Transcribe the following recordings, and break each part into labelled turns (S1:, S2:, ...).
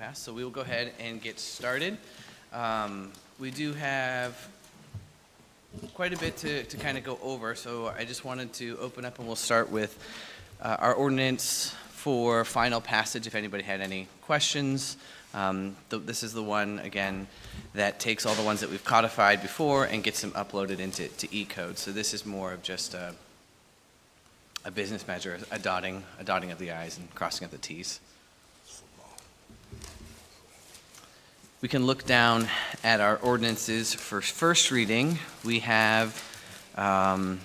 S1: passed. So we will go ahead and get started. We do have quite a bit to kind of go over, so I just wanted to open up and we'll start with our ordinance for final passage if anybody had any questions. This is the one, again, that takes all the ones that we've codified before and gets them uploaded into E-code. So this is more of just a business measure, a dotting of the I's and crossing of the T's. We can look down at our ordinances for first reading. We have an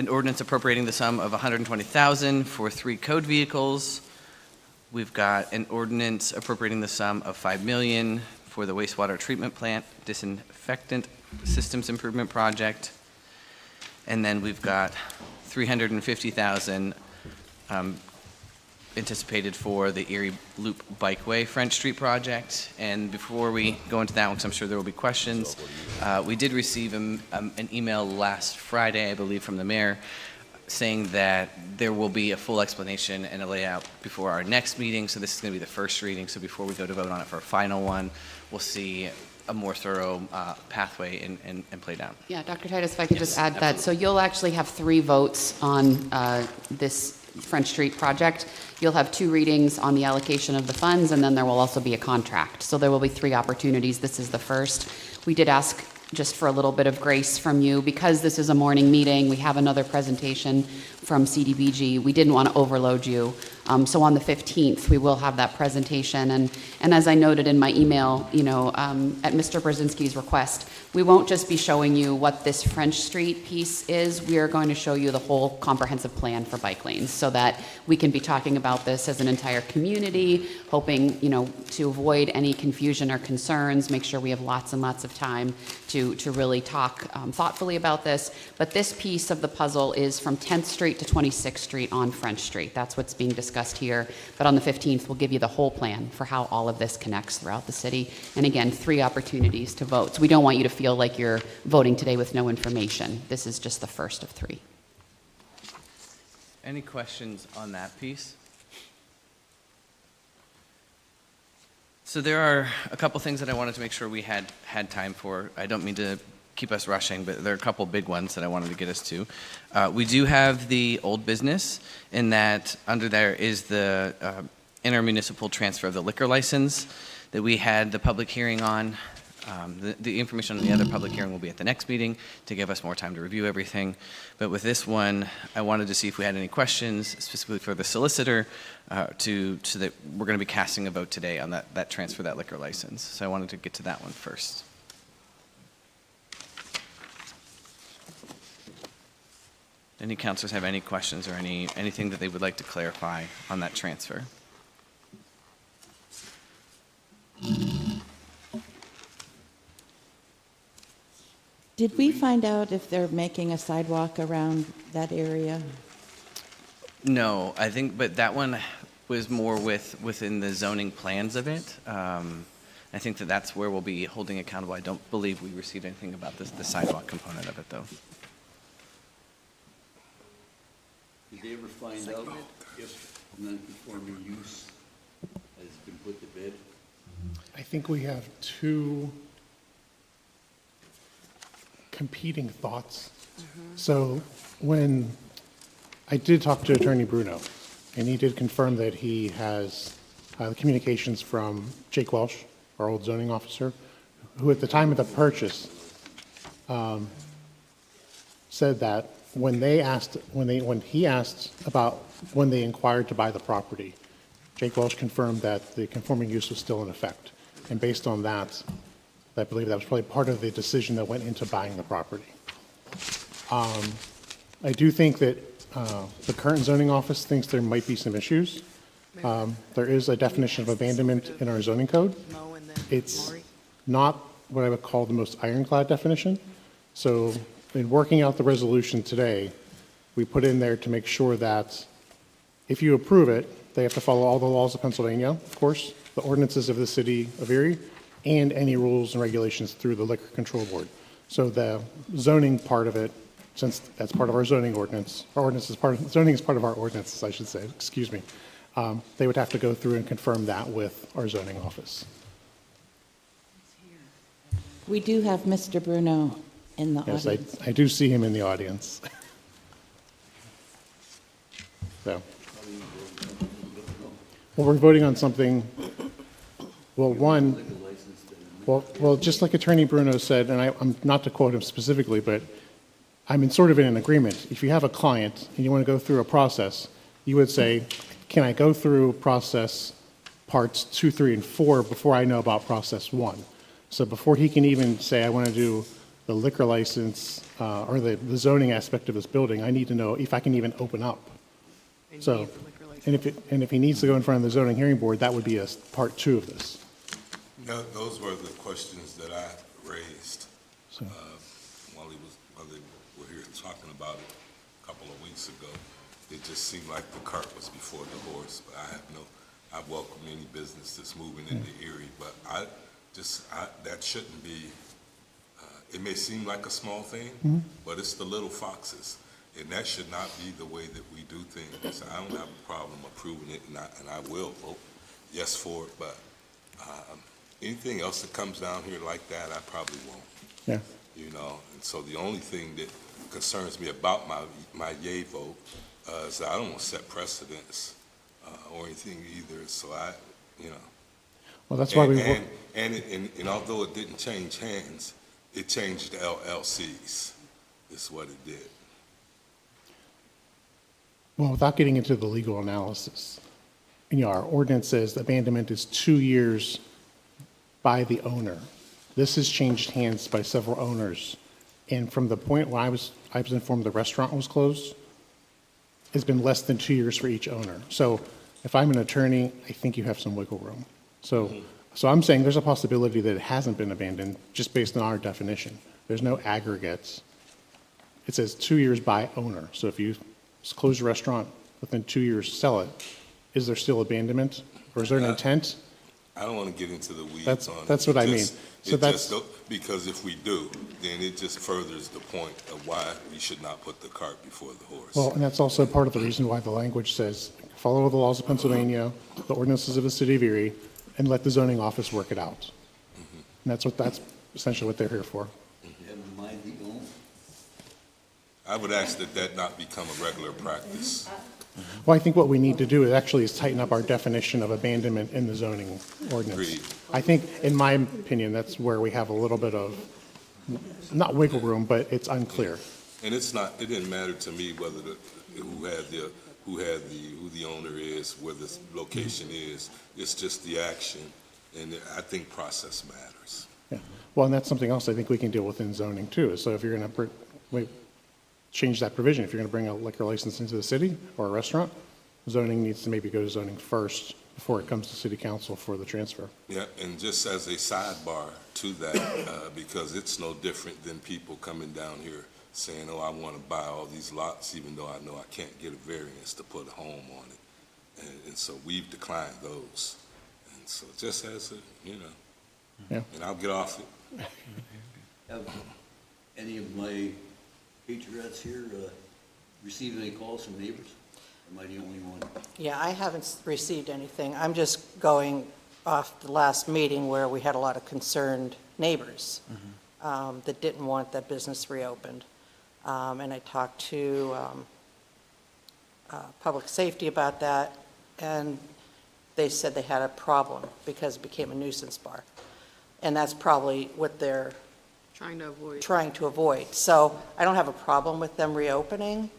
S1: ordinance appropriating the sum of $120,000 for 3 code vehicles. We've got an ordinance appropriating the sum of $5 million for the wastewater treatment plant disinfectant systems improvement project. And then we've got $350,000 anticipated for the Erie Loop Bikeway French Street project. And before we go into that one, because I'm sure there will be questions, we did receive an email last Friday, I believe, from the mayor saying that there will be a full explanation and a layout before our next meeting. So this is going to be the first reading. So before we go to vote on it for a final one, we'll see a more thorough pathway and play down.
S2: Yeah, Dr. Titus, if I could just add
S1: absolutely.
S2: that. So you'll actually have 3 votes on this French Street project. You'll have 2 readings on the allocation of the funds, and then there will also be a contract. So there will be 3 opportunities. This is the first. We did ask just for a little bit of grace from you. Because this is a morning meeting, we have another presentation from CDBG. We didn't want to overload you. So on the 15th, we will have that presentation. And as I noted in my email, at Mr. Brzezinski's request, we won't just be showing you what this French Street piece is. We are going to show you the whole comprehensive plan for bike lanes so that we can be talking about this as an entire community, hoping, to avoid any confusion or concerns, make sure we have lots and lots of time to really talk thoughtfully about this. But this piece of the puzzle is from 10th Street to 26th Street on French Street. That's what's being discussed here. But on the 15th, we'll give you the whole plan for how all of this connects throughout the city. And again, 3 opportunities to vote. So we don't want you to feel like you're voting today with no information. This is just the first of 3.
S1: Any questions on that piece? So there are a couple things that I wanted to make sure we had time for. I don't mean to keep us rushing, but there are a couple big ones that I wanted to get us to. We do have the old business, in that under there is the intermunicipal transfer of the liquor license that we had the public hearing on. The information on the other public hearing will be at the next meeting to give us more time to review everything. But with this one, I wanted to see if we had any questions, specifically for the solicitor, so that we're going to be casting a vote today on that transfer of that liquor license. So I wanted to get to that one first. Any councilors have any questions or anything that they would like to clarify on that transfer?
S3: Did we find out if they're making a sidewalk around that area?
S1: No, I think, but that one was more within the zoning plans of it. I think that's where we'll be holding accountable. I don't believe we received anything about the sidewalk component of it, though.
S4: Did they ever find out if non-conforming use has been put to bed?
S5: I think we have 2 competing thoughts. So when I did talk to Attorney Bruno, and he did confirm that he has the communications from Jake Welsh, our old zoning officer, who at the time of the purchase said that when he asked about when they inquired to buy the property, Jake Welsh confirmed that the conforming use was still in effect. And based on that, I believe that was probably part of the decision that went into buying the property. I do think that the current zoning office thinks there might be some issues. There is a definition of abandonment in our zoning code. It's not what I would call the most ironclad definition. So in working out the resolution today, we put in there to make sure that if you approve it, they have to follow all the laws of Pennsylvania, of course, the ordinances of the city of Erie, and any rules and regulations through the Liquor Control Board. So the zoning part of it, since that's part of our zoning ordinance, our ordinance is part of, zoning is part of our ordinances, I should say, excuse me. they would have to go through and confirm that with our zoning office.
S3: We do have Mr. Bruno in the
S5: Yes,
S3: audience.
S5: I do see him in the audience. So, well, we're voting on something, well, one, well, just like Attorney Bruno said, and I'm not to quote him specifically, but I'm sort of in an agreement. If you have a client and you want to go through a process, you would say, can I go through process parts 2, 3, and 4 before I know about process 1? So before he can even say, I want to do the liquor license or the zoning aspect of this building, I need to know if I can even open up. So, and if he needs to go in front of the zoning hearing board, that would be a part 2 of this.
S6: No, those were the questions that I raised
S5: So,
S6: while they were here talking about it a couple of weeks ago. It just seemed like the cart was before the horse, but I welcome any business that's moving into Erie, but that shouldn't be, it may seem like a small thing, but it's the little foxes. And that should not be the way that we do things. I don't have a problem approving it, and I will vote yes for it, but anything else that comes down here like that, I probably won't.
S5: yeah.
S6: You know, and so the only thing that concerns me about my yay vote is that I don't want to set precedents or anything either, so
S5: Well, that's why we,
S6: and although it didn't change hands, it changed LLCs, is what it did.
S5: well, without getting into the legal analysis, our ordinance says abandonment is 2 years by the owner. This has changed hands by several owners. And from the point when I was informed the restaurant was closed, it's been less than 2 years for each owner. So if I'm an attorney, I think you have some wiggle room. So I'm saying there's a possibility that it hasn't been abandoned just based on our definition. There's no aggregates. It says 2 years by owner. So if you close your restaurant, within 2 years, sell it, is there still abandonment? Or is there an intent?
S6: I don't want to get into the weeds
S5: That's-
S6: on it.
S5: that's what I mean. So that's-
S6: Because if we do, then it just furthers the point of why we should not put the cart before the horse.
S5: Well, and that's also part of the reason why the language says, follow the laws of Pennsylvania, the ordinances of the city of Erie, and let the zoning office work it out. And that's essentially what they're here for.
S4: Have in mind the owner.
S6: I would ask that not become a regular practice.
S5: Well, I think what we need to do is tighten up our definition of abandonment in the zoning ordinance.
S6: Agreed.
S5: I think, in my opinion, that's where we have a little bit of, not wiggle room, but it's unclear.
S6: And it didn't matter to me whether who the owner is, where the location is. It's just the action, and I think process matters.
S5: Yeah. Well, and that's something else I think we can deal with in zoning too. So if you're going to change that provision, if you're going to bring a liquor license into the city or a restaurant, zoning needs to maybe go to zoning first before it comes to city council for the transfer.
S6: Yeah, and just as a sidebar to that, because it's no different than people coming down here saying, oh, I want to buy all these lots, even though I know I can't get a variance to put a home on it. And so we've declined those. And so just as
S5: Yeah.
S6: and I'll get off it.
S4: Have any of my patriots here received any calls from neighbors? Am I the only one?
S7: Yeah, I haven't received anything. I'm just going off the last meeting where we had a lot of concerned neighbors that didn't want that business reopened. And I talked to public safety about that, and they said they had a problem because it became a nuisance bar. And that's probably what they're trying to avoid. So I don't have a problem with them reopening.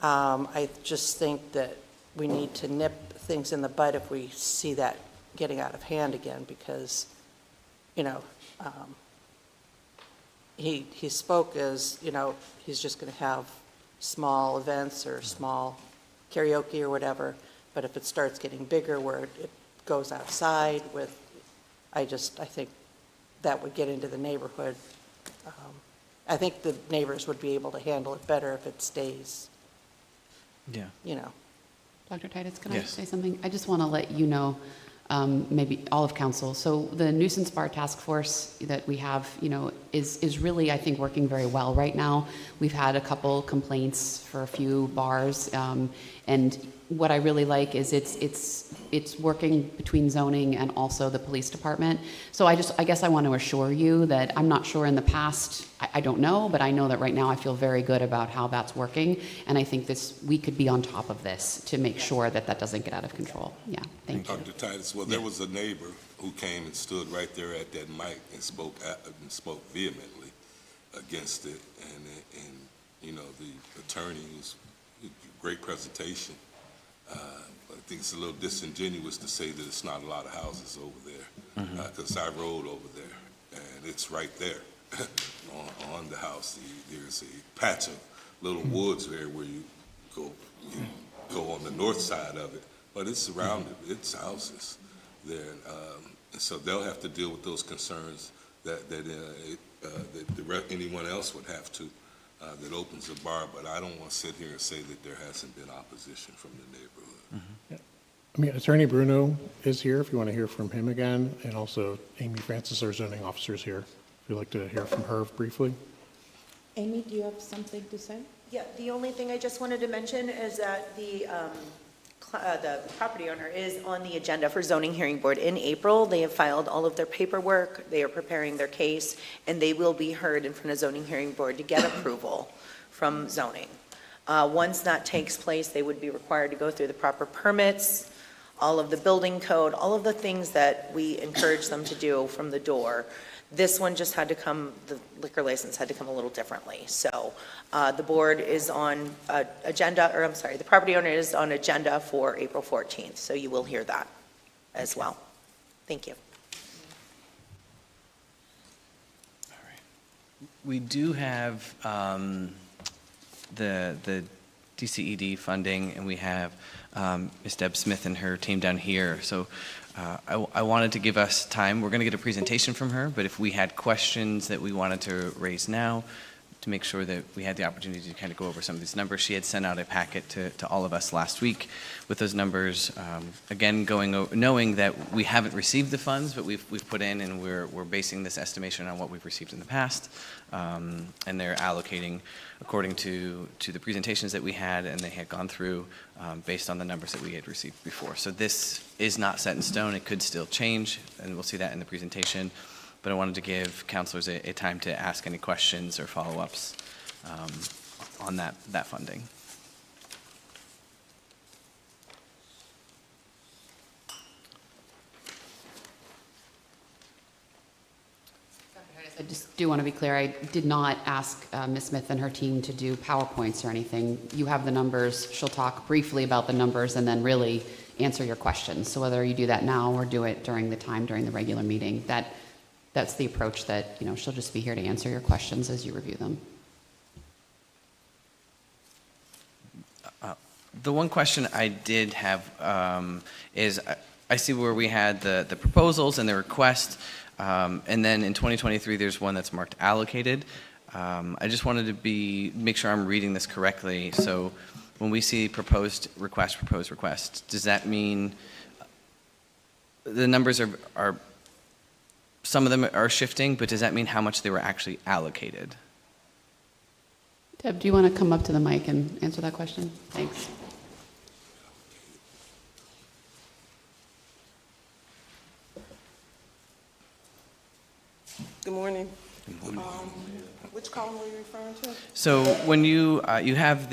S7: I just think that we need to nip things in the bud if we see that getting out of hand again, because, he spoke as, he's just going to have small events or small karaoke or whatever, but if it starts getting bigger where it goes outside with, I think that would get into the neighborhood. I think the neighbors would be able to handle it better if it stays,
S1: Yeah.
S2: Dr. Titus, can I
S1: Yes.
S2: say something? I just want to let you know, maybe all of council. So the nuisance bar task force that we have, is really, I think, working very well right now. We've had a couple complaints for a few bars, and what I really like is it's working between zoning and also the police department. So I guess I want to assure you that I'm not sure in the past, I don't know, but I know that right now I feel very good about how that's working. And I think we could be on top of this to make sure that that doesn't get out of control. Yeah, thank you.
S6: Dr. Titus, well, there was a neighbor who came and stood right there at that mic and spoke vehemently against it. And you know, the attorney was great presentation. But I think it's a little disingenuous to say that it's not a lot of houses over there, because I rode over there, and it's right there on the house. There's a patch of little woods there where you go on the north side of it, but it's surrounded, it's houses there. And so they'll have to deal with those concerns that anyone else would have to. That opens a bar, but I don't want to sit here and say that there hasn't been opposition from the neighborhood.
S5: I mean, Attorney Bruno is here if you want to hear from him again, and also Amy Francis, our zoning officer, is here. If you'd like to hear from her briefly.
S3: Amy, do you have something to say?
S8: Yeah, the only thing I just wanted to mention is that the property owner is on the agenda for zoning hearing board in April. They have filed all of their paperwork, they are preparing their case, and they will be heard in front of zoning hearing board to get approval from zoning. Once that takes place, they would be required to go through the proper permits, all of the building code, all of the things that we encourage them to do from the door. This one just had to come, the liquor license had to come a little differently. So the board is on agenda, or I'm sorry, the property owner is on agenda for April 14th. So you will hear that as well. Thank you.
S1: All right. We do have the DCED funding, and we have Ms. Deb Smith and her team down here. So I wanted to give us time. We're going to get a presentation from her, but if we had questions that we wanted to raise now to make sure that we had the opportunity to kind of go over some of these numbers. She had sent out a packet to all of us last week with those numbers. Again, knowing that we haven't received the funds, but we've put in, and we're basing this estimation on what we've received in the past. And they're allocating according to the presentations that we had, and they had gone through based on the numbers that we had received before. So this is not set in stone. It could still change, and we'll see that in the presentation. But I wanted to give counselors a time to ask any questions or follow-ups on that funding.
S2: I just do want to be clear, I did not ask Ms. Smith and her team to do PowerPoints or anything. You have the numbers, she'll talk briefly about the numbers and then really answer your questions. So whether you do that now or do it during the regular meeting, that's the approach that, she'll just be here to answer your questions as you review them.
S1: The one question I did have is I see where we had the proposals and the request, and then in 2023 there's one that's marked allocated. I just wanted to make sure I'm reading this correctly. So when we see proposed request, does that mean the numbers are some of them are shifting, but does that mean how much they were actually allocated?
S2: Deb, do you want to come up to the mic and answer that question? Thanks.
S9: Good morning. Which column were you referring to?
S1: So when you have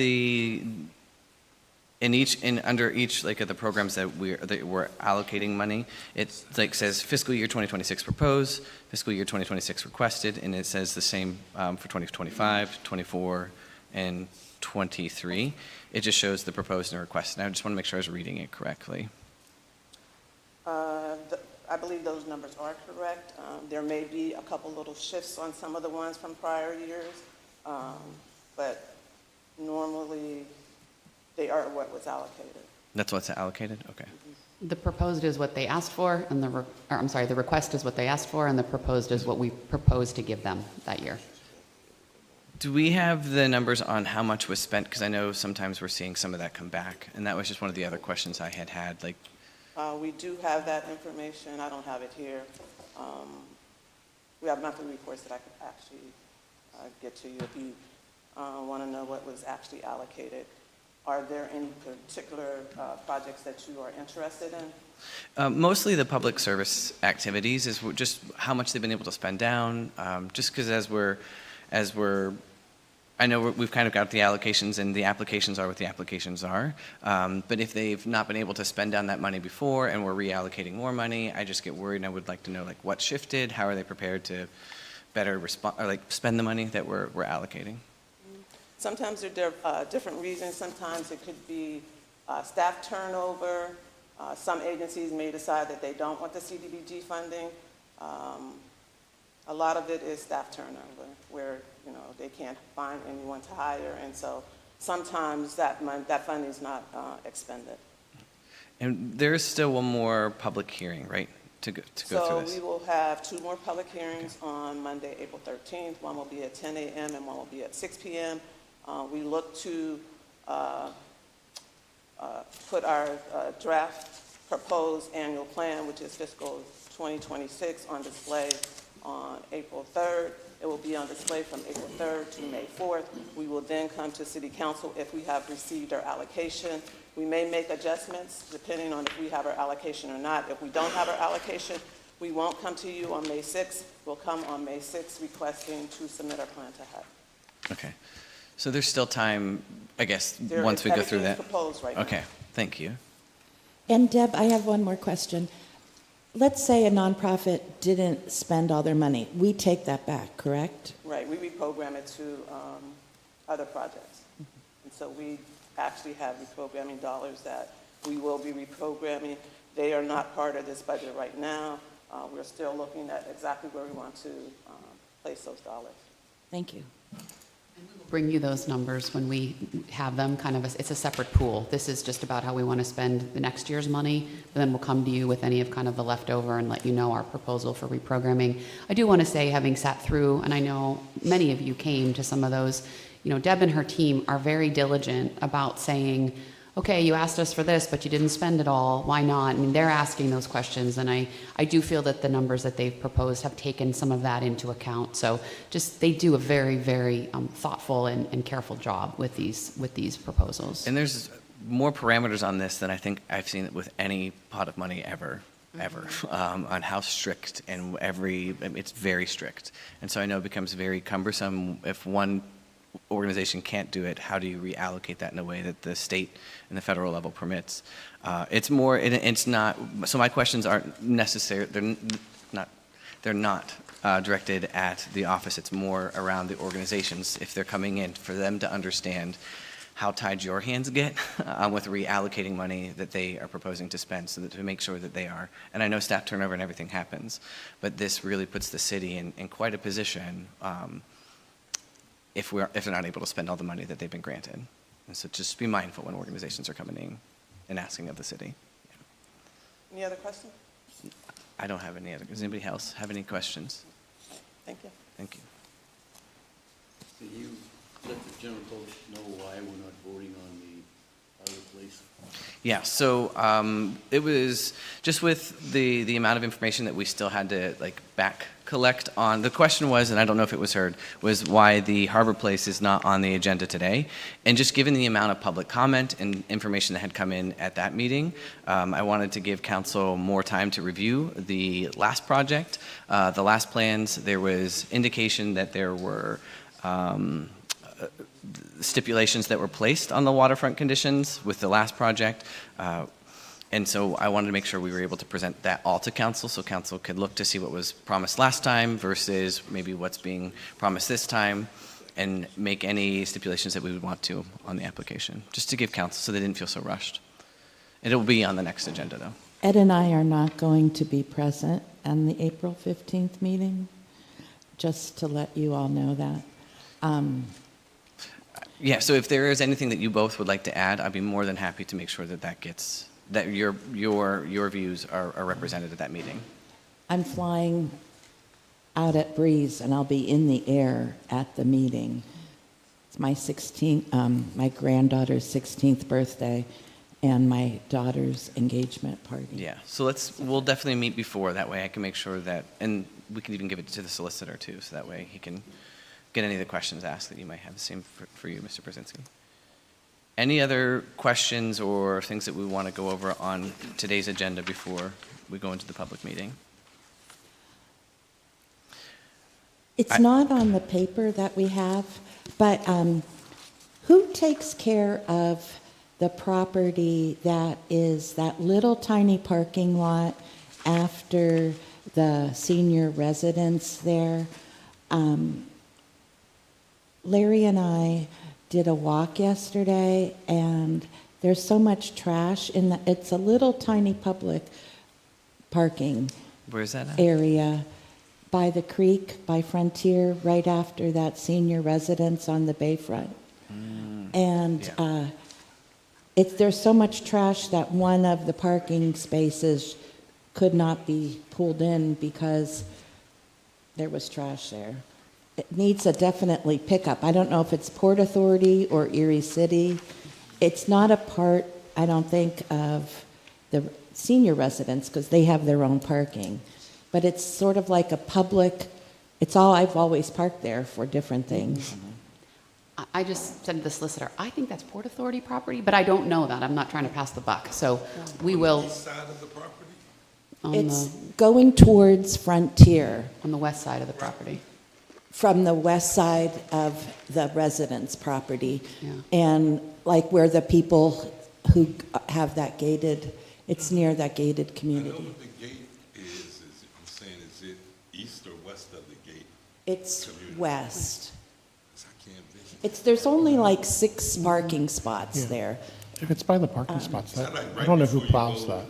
S1: under each like of the programs that we're allocating money, it like says fiscal year 2026 proposed, fiscal year 2026 requested, and it says the same for 2025, 24, and 23. It just shows the proposed and requested. And I just want to make sure I was reading it correctly.
S9: I believe those numbers are correct. There may be a couple little shifts on some of the ones from prior years, but normally they are what was allocated.
S1: That's what's allocated? Okay.
S2: The proposed is what they asked for, and the request is what they asked for, and the proposed is what we proposed to give them that year.
S1: Do we have the numbers on how much was spent? Because I know sometimes we're seeing some of that come back, and that was just one of the other questions I had. Like,
S9: we do have that information. I don't have it here. We have monthly reports that I could actually get to you if you want to know what was actually allocated. Are there any particular projects that you are interested in?
S1: Mostly the public service activities is just how much they've been able to spend down. Just because I know we've kind of got the allocations and the applications are what the applications are. But if they've not been able to spend down that money before and we're reallocating more money, I just get worried and I would like to know like what shifted, how are they prepared to better respond or like spend the money that we're allocating.
S9: Sometimes there are different reasons. Sometimes it could be staff turnover. Some agencies may decide that they don't want the CDBG funding. A lot of it is staff turnover, where they can't find anyone to hire, and so sometimes that funding is not expended.
S1: And there is still one more public hearing, right, to go through this?
S9: So we will have 2 more public hearings on Monday, April 13th. One will be at 10 a.m. and one will be at 6 p.m. We look to put our draft proposed annual plan, which is fiscal 2026, on display on April 3rd. It will be on display from April 3rd to May 4th. We will then come to City Council if we have received our allocation. We may make adjustments depending on if we have our allocation or not. If we don't have our allocation, we won't come to you on May 6th. We'll come on May 6th requesting to submit our plan to HUD.
S1: Okay. So there's still time, I guess, once we go through that?
S9: Everything's proposed right now.
S1: Okay, thank you.
S3: And Deb, I have one more question. Let's say a nonprofit didn't spend all their money. We take that back, correct?
S9: Right, we reprogram it to other projects. And so we actually have reprogramming dollars that we will be reprogramming. They are not part of this budget right now. We're still looking at exactly where we want to place those dollars.
S3: Thank you.
S2: Bring you those numbers when we have them, it's a separate pool. This is just about how we want to spend the next year's money, but then we'll come to you with any of kind of the leftover and let you know our proposal for reprogramming. I do want to say, having sat through, and I know many of you came to some of those, Deb and her team are very diligent about saying, okay, you asked us for this, but you didn't spend it all. Why not? I mean, they're asking those questions, and I do feel that the numbers that they've proposed have taken some of that into account. So they do a very, very thoughtful and careful job with these proposals.
S1: And there's more parameters on this than I think I've seen with any pot of money ever, on how strict and it's very strict. And so I know it becomes very cumbersome if one organization can't do it. How do you reallocate that in a way that the state and the federal level permits? It's more, it's not, so my questions aren't necessary, they're not directed at the office. It's more around the organizations, if they're coming in, for them to understand how tied your hands get with reallocating money that they are proposing to spend, so that to make sure that they are. And I know staff turnover and everything happens, but this really puts the city in quite a position if they're not able to spend all the money that they've been granted. And so just be mindful when organizations are coming in and asking of the city.
S9: Any other questions?
S1: I don't have any other. Does anybody else have any questions?
S9: Thank you.
S1: Thank you.
S4: Can you let the general public know why we're not voting on the other place?
S1: Yeah, so it was just with the amount of information that we still had to back collect on. The question was, and I don't know if it was heard, was why the Harbor Place is not on the agenda today. And just given the amount of public comment and information that had come in at that meeting, I wanted to give council more time to review the last project, the last plans. There was indication that there were stipulations that were placed on the waterfront conditions with the last project. And so I wanted to make sure we were able to present that all to council, so council could look to see what was promised last time versus maybe what's being promised this time, and make any stipulations that we would want to on the application, just to give council so they didn't feel so rushed. And it will be on the next agenda, though.
S3: Ed and I are not going to be present on the April 15th meeting, just to let you all know that.
S1: Yeah, so if there is anything that you both would like to add, I'd be more than happy to make sure that your views are represented at that meeting.
S3: I'm flying out at Breeze, and I'll be in the air at the meeting. It's my granddaughter's 16th birthday, and my daughter's engagement party.
S1: Yeah, so we'll definitely meet before. That way I can make sure that, and we can even give it to the solicitor too, so that way he can get any of the questions asked that you might have. The same for you, Mr. Brzezinski. Any other questions or things that we want to go over on today's agenda before we go into the public meeting?
S3: It's not on the paper that we have, but who takes care of the property that is that little tiny parking lot after the senior residence there? Larry and I did a walk yesterday, and there's so much trash in the, it's a little tiny public parking
S1: Where's that at?
S3: area by the creek, by Frontier, right after that senior residence on the bayfront. And
S1: yeah.
S3: there's so much trash that one of the parking spaces could not be pulled in because there was trash there. It needs a definitely pickup. I don't know if it's Port Authority or Erie City. It's not a part, I don't think, of the senior residents because they have their own parking. But it's sort of like a public, I've always parked there for different things.
S2: I just said to the solicitor, I think that's Port Authority property, but I don't know that. I'm not trying to pass the buck. So we will,
S6: East side of the property?
S3: It's going towards Frontier
S2: on the west side of the property.
S3: from the west side of the residence property.
S2: Yeah.
S3: And like where the people who have that gated, it's near that gated
S6: I know
S3: community.
S6: what the gate is, I'm saying, is it east or west of the gate?
S3: It's
S6: Community.
S3: west.
S6: 'Cause I can't vision.
S3: There's only like 6 parking spots
S5: Yeah.
S3: there.
S5: If it's by the parking spots,
S6: Is that like
S5: I
S6: right
S5: don't know who
S6: before you
S5: plows
S6: go-
S5: that.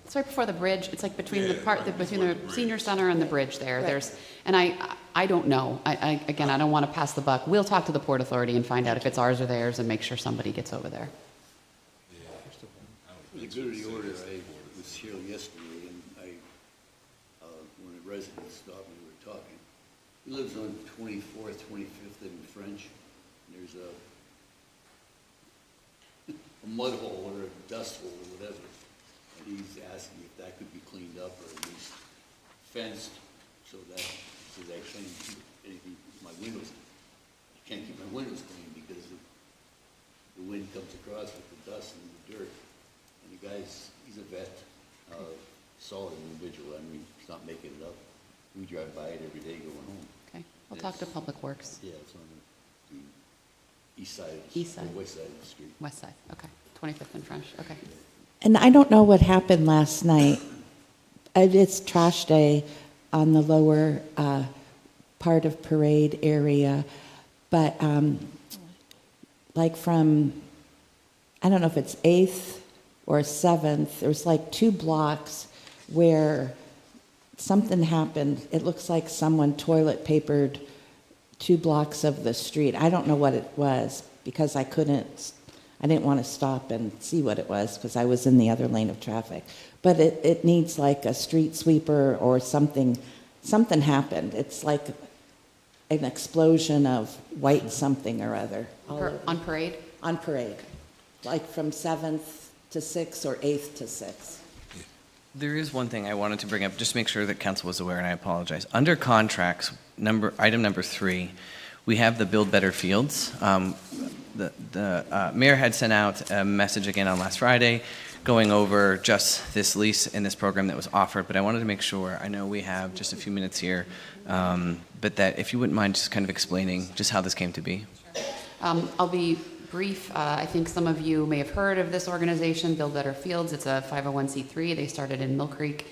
S2: It's right before the bridge. It's like between the
S6: Yeah,
S2: part,
S6: right
S2: between
S6: before
S2: the
S6: the
S2: senior
S6: bridge.
S2: center and the bridge there.
S3: Right.
S2: There's, and I don't know. Again, I don't want to pass the buck. We'll talk to the Port Authority and find out if it's ours or theirs and make sure somebody gets over there.
S4: For the good of the order, I was here yesterday, and when a resident stopped me, we were talking. He lives on 24th, 25th and French, and there's a mud hole or a dust hole or whatever. And he's asking if that could be cleaned up or at least fenced, so that, he says, I can't keep anything, my windows, I can't keep my windows clean because the wind comes across with the dust and the dirt. And the guy's, he's a vet, solid individual, I mean, he's not making it up. We drive by it every day going home.
S2: Okay. We'll talk to Public Works,
S4: Yeah, it's on the east side of
S2: East
S4: the,
S2: side.
S4: or west side of the street.
S2: west side. Okay. 25th and French. Okay.
S3: And I don't know what happened last night. It's trash day on the lower part of Parade area, but like from, I don't know if it's 8th or 7th, there's like 2 blocks where something happened. It looks like someone toilet papered 2 blocks of the street. I don't know what it was because I didn't want to stop and see what it was because I was in the other lane of traffic. But it needs like a street sweeper or something. Something happened. It's like an explosion of white something or other.
S2: On Parade?
S3: On Parade, like from 7th to 6th or 8th to 6th.
S1: There is one thing I wanted to bring up, just to make sure that council was aware, and I apologize. Under contracts, item number 3, we have the Build Better Fields. The mayor had sent out a message again on last Friday going over just this lease in this program that was offered, but I wanted to make sure, I know we have just a few minutes here, but that if you wouldn't mind just kind of explaining just how this came to be.
S2: I'll be brief. I think some of you may have heard of this organization, Build Better Fields. It's a 501c3. They started in Mill Creek.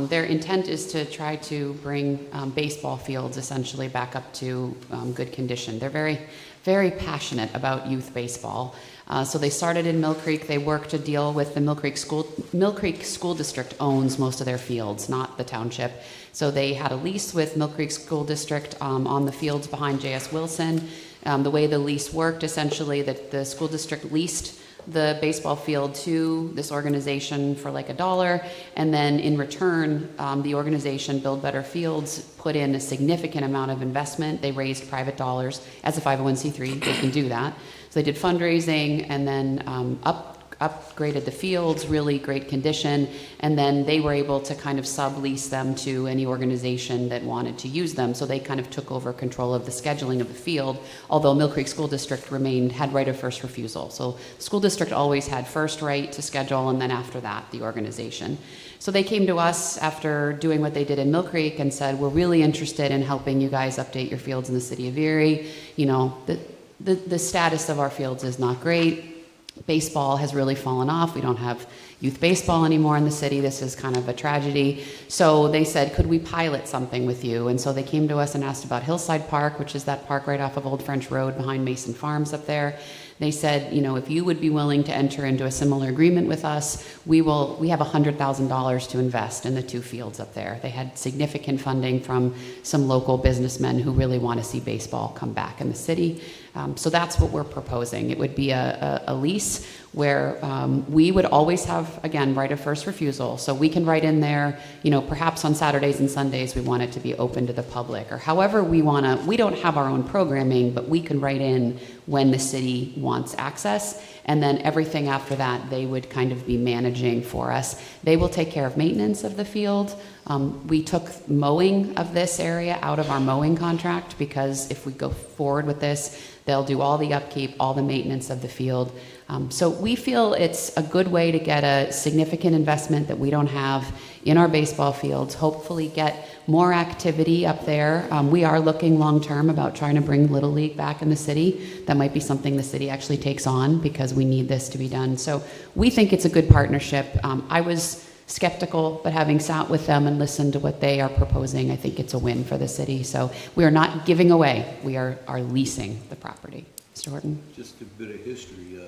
S2: Their intent is to try to bring baseball fields essentially back up to good condition. They're very, very passionate about youth baseball. So they started in Mill Creek. They work to deal with the Mill Creek School District owns most of their fields, not the township. So they had a lease with Mill Creek School District on the fields behind J.S. Wilson. The way the lease worked, essentially, that the school district leased the baseball field to this organization for like $1, and then in return, the organization Build Better Fields put in a significant amount of investment. They raised private dollars. As a 501c3, they can do that. So they did fundraising and then upgraded the fields, really great condition, and then they were able to kind of sublease them to any organization that wanted to use them. So they kind of took over control of the scheduling of the field, although Mill Creek School District had right of first refusal. So the school district always had first right to schedule, and then after that, the organization. So they came to us after doing what they did in Mill Creek and said, we're really interested in helping you guys update your fields in the city of Erie. You know, the status of our fields is not great. Baseball has really fallen off. We don't have youth baseball anymore in the city. This is kind of a tragedy. So they said, could we pilot something with you? And so they came to us and asked about Hillside Park, which is that park right off of Old French Road behind Mason Farms up there. They said, you know, if you would be willing to enter into a similar agreement with us, we have $100,000 to invest in the 2 fields up there. They had significant funding from some local businessmen who really want to see baseball come back in the city. So that's what we're proposing. It would be a lease where we would always have, again, right of first refusal. So we can write in there, you know, perhaps on Saturdays and Sundays we want it to be open to the public, or however we want to. We don't have our own programming, but we can write in when the city wants access, and then everything after that they would kind of be managing for us. They will take care of maintenance of the field. We took mowing of this area out of our mowing contract, because if we go forward with this, they'll do all the upkeep, all the maintenance of the field. So we feel it's a good way to get a significant investment that we don't have in our baseball fields, hopefully get more activity up there. We are looking long-term about trying to bring Little League back in the city. That might be something the city actually takes on, because we need this to be done. So we think it's a good partnership. I was skeptical, but having sat with them and listened to what they are proposing, I think it's a win for the city. So we are not giving away, we are leasing the property. Mr. Horton?
S4: Just a bit of history.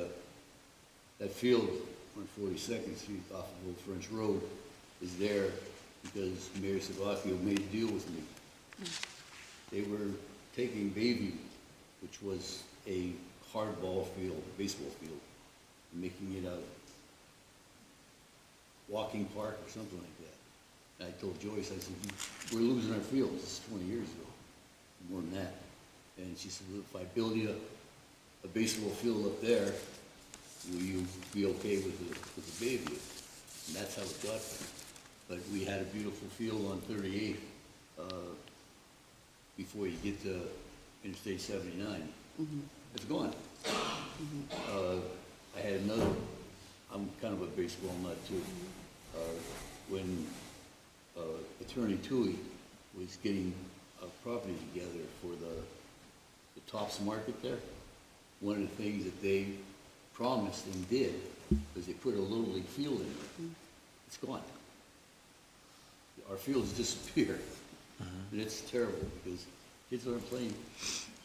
S4: That field on 42nd Street off of Old French Road is there because Mayor Savacchio made a deal with me. They were taking Bayview, which was a hardball field, baseball field, and making it a walking park or something like that. And I told Joyce, I said, we're losing our fields. This is 20 years ago, more than that. And she said, well, if I build you a baseball field up there, will you be okay with the Bayview? And that's how it got there. But we had a beautiful field on 38 before you get to Interstate 79. Mm-hmm. It's gone. Mm-hmm. I had another, I'm kind of a baseball nut too. When Attorney Toohey was getting a property together for the Tops Market there, one of the things that they promised and did was they put a Little League field in there. It's gone. Our fields disappear. And it's terrible because kids aren't playing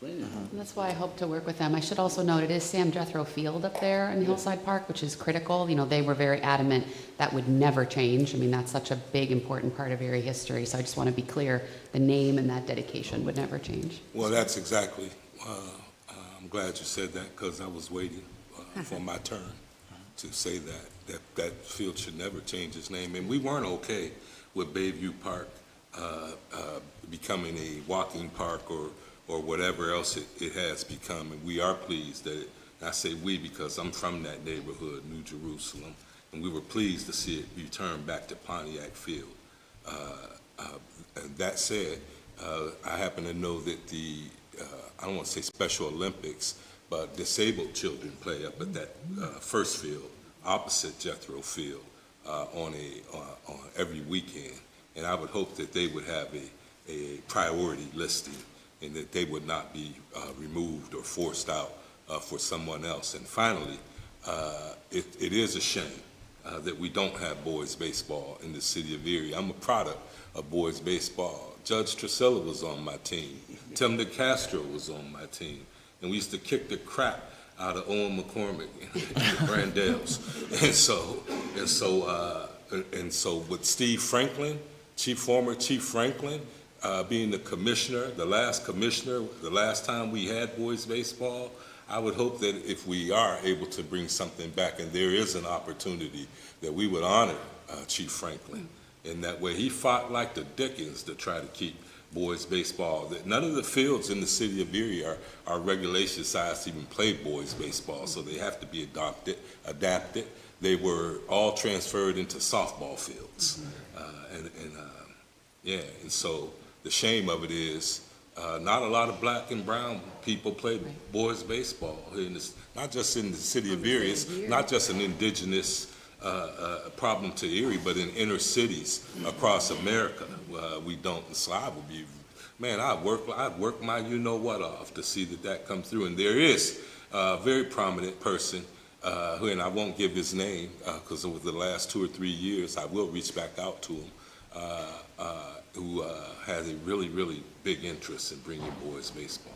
S4: it.
S2: That's why I hope to work with them. I should also note it is Sam Jethro Field up there in Hillside Park, which is critical. You know, they were very adamant that would never change. I mean, that's such a big, important part of Erie history. So I just want to be clear, the name and that dedication would never change.
S6: Well, that's exactly, I'm glad you said that, because I was waiting for my turn to say that field should never change its name. And we weren't okay with Bayview Park becoming a walking park or whatever else it has become. And we are pleased that I say we because I'm from that neighborhood, New Jerusalem, and we were pleased to see it return back to Pontiac Field. That said, I happen to know that I don't want to say Special Olympics, but disabled children play up at that first field, opposite Jethro Field, on every weekend. And I would hope that they would have a priority listing and that they would not be removed or forced out for someone else. And finally, it is a shame that we don't have boys baseball in the city of Erie. I'm a product of boys baseball. Judge Trisella was on my team. Tim DeCastro was on my team. And we used to kick the crap out of Owen McCormick and the Brandels. And so with Steve Franklin, former Chief Franklin, being the commissioner, the last time we had boys baseball, I would hope that if we are able to bring something back, and there is an opportunity, that we would honor Chief Franklin. In that way, he fought like the Dickens to try to keep boys baseball. That none of the fields in the city of Erie are regulation sized to even play boys baseball, so they have to be adapted. They were all transferred into softball fields. And so the shame of it is not a lot of black and brown people play boys baseball. And it's not just in the city of Erie, it's not just an indigenous problem to Erie, but in inner cities across America, we don't. And so I would be, man, I'd work my you-know-what off to see that comes through. And there is a very prominent person, and I won't give his name, because over the last 2 or 3 years, I will reach back out to him, who has a really, really big interest in bringing boys baseball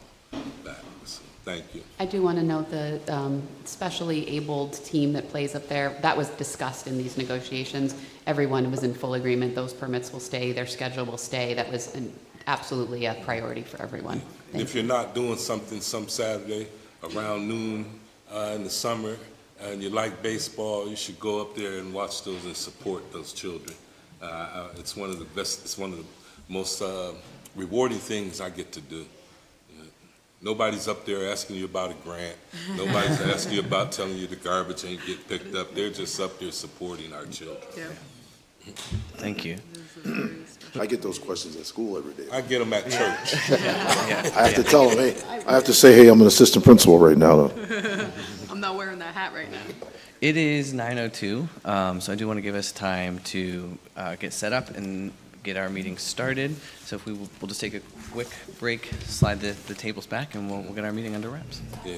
S6: back. So, thank you.
S2: I do want to note the specially abled team that plays up there, that was discussed in these negotiations. Everyone was in full agreement. Those permits will stay, their schedule will stay. That was absolutely a priority for everyone.
S6: If you're not doing something some Saturday around noon in the summer and you like baseball, you should go up there and watch those and support those children. It's one of the best, it's one of the most rewarding things I get to do. Nobody's up there asking you about a grant. Nobody's asking you about telling you the garbage ain't get picked up. They're just up there supporting our children.
S1: Thank you.
S10: I get those questions at school every day.
S6: I get them at church.
S10: I have to tell them, hey, I have to say, hey, I'm an assistant principal right now, though.
S11: I'm not wearing that hat right now.
S1: It is 9:02, so I do want to give us time to get set up and get our meeting started. So if we'll just take a quick break, slide the tables back, and we'll get our meeting under wraps.
S6: Yeah.